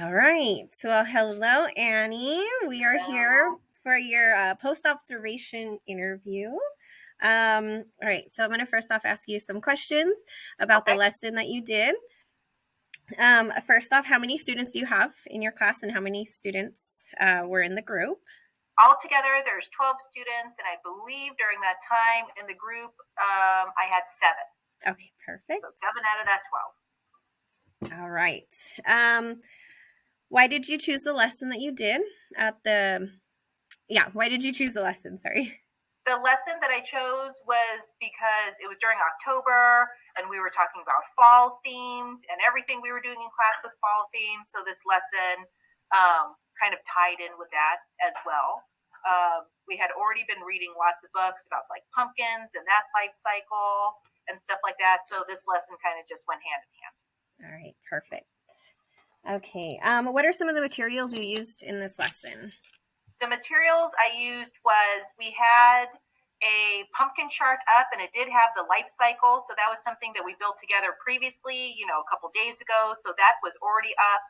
All right. Well, hello, Annie. We are here Hello. for your post observation interview. All right. So I'm going to first off ask you some questions about the Okay. lesson that you did. First off, how many students do you have in your class, and how many students were in the group? Altogether, there's 12 students, and I believe during that time in the group, I had seven. Okay, perfect. So seven out of that 12. All right. Um, why did you choose the lesson that you did at the? Yeah, why did you choose the lesson? Sorry. The lesson that I chose was because it was during October, and we were talking about fall themes, and everything we were doing in class was fall themed. So this lesson kind of tied in with that as well. We had already been reading lots of books about like pumpkins and that life cycle and stuff like that. So this lesson kind of just went hand in hand. All right, perfect. Okay. What are some of the materials you used in this lesson? The materials I used was we had a pumpkin chart up, and it did have the life cycle. So that was something that we built together previously, a couple days ago. So that was already up.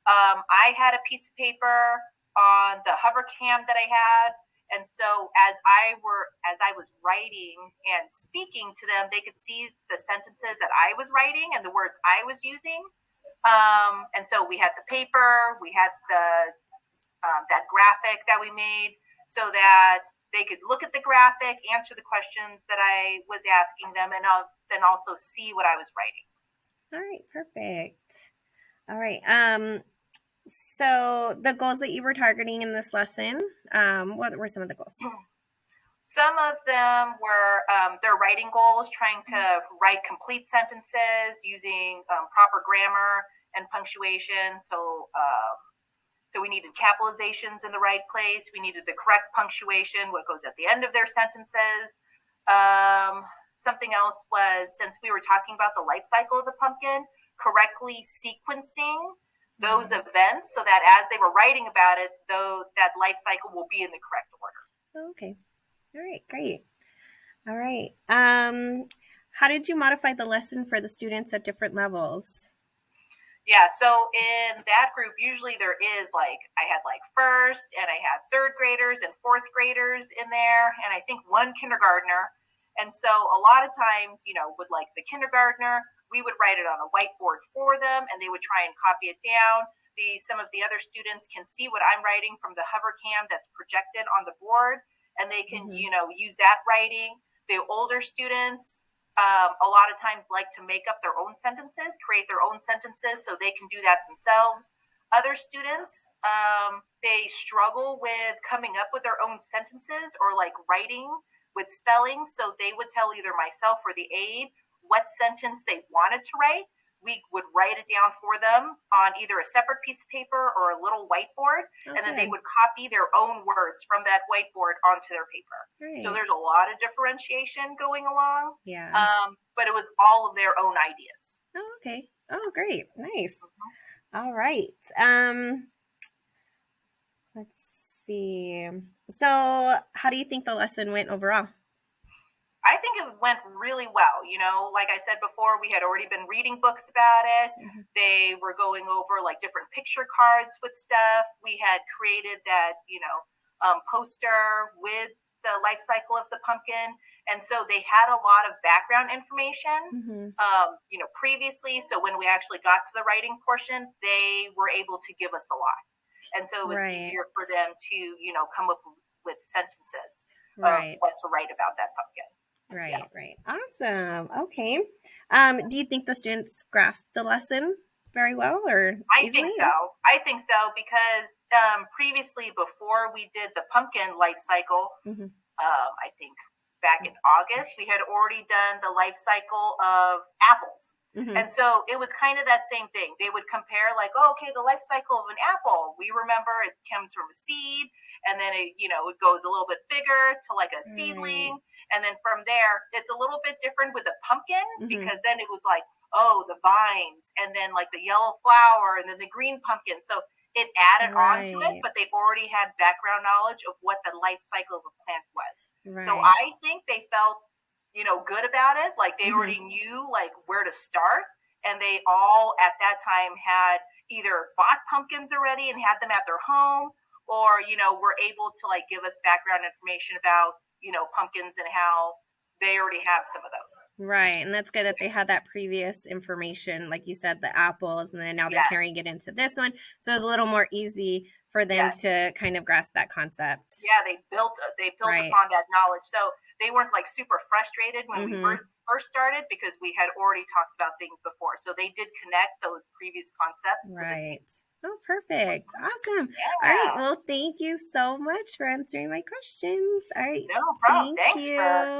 I had a piece of paper on the hover cam that I had. And so as I was writing and speaking to them, they could see the sentences that I was writing and the words I was using. And so we had the paper, we had that graphic that we made so that they could look at the graphic, answer the questions that I was asking them, and then also see what I was writing. All right, perfect. All right. So the goals that you were targeting in this lesson, what were some of the goals? Some of them were their writing goals, trying to write complete sentences using proper grammar and punctuation. So we needed capitalizations in the right place. We needed the correct punctuation, what goes at the end of their sentences. Something else was, since we were talking about the life cycle of the pumpkin, correctly sequencing those events so that as they were writing about it, though that life cycle will be in the correct order. Okay. All right, great. All right. How did you modify the lesson for the students at different levels? Yeah, so in that group, usually there is I had first and I had third graders and fourth graders in there, and I think one kindergartner. And so a lot of times, with the kindergartner, we would write it on a whiteboard for them and they would try and copy it down. Some of the other students can see what I'm writing from the hover cam that's projected on the board, and they can, use that writing. The older students, a lot of times like to make up their own sentences, create their own sentences so they can do that themselves. Other students, they struggle with coming up with their own sentences or writing with spelling. So they would tell either myself or the aide what sentence they wanted to write. We would write it down for them on either a separate piece of paper or a little whiteboard, and then they would copy their own words from that whiteboard onto their paper. Great. So there's a lot of differentiation going along. Yeah. But it was all of their own ideas. Oh, okay. Oh, great. Nice. Mm-hmm. All right. Let's see. So, how do you think the lesson went overall? I think it went really well. Like I said before, we had already been reading books about it. Mm-hmm. They were going over different picture cards with stuff. We had created that, poster with the life cycle of the pumpkin. And so they had a lot of background information, previously. So when we actually got to the writing portion, they were able to give us a lot. And so it was easier for them to, come up with sentences of what to write about that pumpkin. Right, right. Awesome. Okay. Do you think the students grasped the lesson very well or easily? I think so because previously, before we did the pumpkin life cycle, I think back in August, we had already done the life cycle of apples. And so it was kind of that same thing. They would compare okay, the life cycle of an apple. We remember it comes from a seed, and then it goes a little bit bigger to a seedling. And then from there, it's a little bit different with a pumpkin because then it was the vines, and then the yellow flower, and then the green pumpkin. So it added on to it, but they already had background knowledge of what the life cycle of a plant was. So I think they felt good about it. They already knew where to start. and they all at that time had either bought pumpkins already and had them at their home, or were able to like give us background information about pumpkins and how they already have some of those. Right. And that's good that they had that previous information, like you said, the apples, and then now they're Yes. carrying it into this one. So it's a little more easy for them Yes. to kind of grasp that concept. Yeah, they built Right. upon that knowledge. So they weren't like super frustrated when we Mhm. first started, because we had already talked about things before. So they did connect those previous concepts to this. Right. Oh, perfect. Awesome. All right. Yeah. Well, thank you so much for answering my questions. All right. No problem. Thank Thanks for you.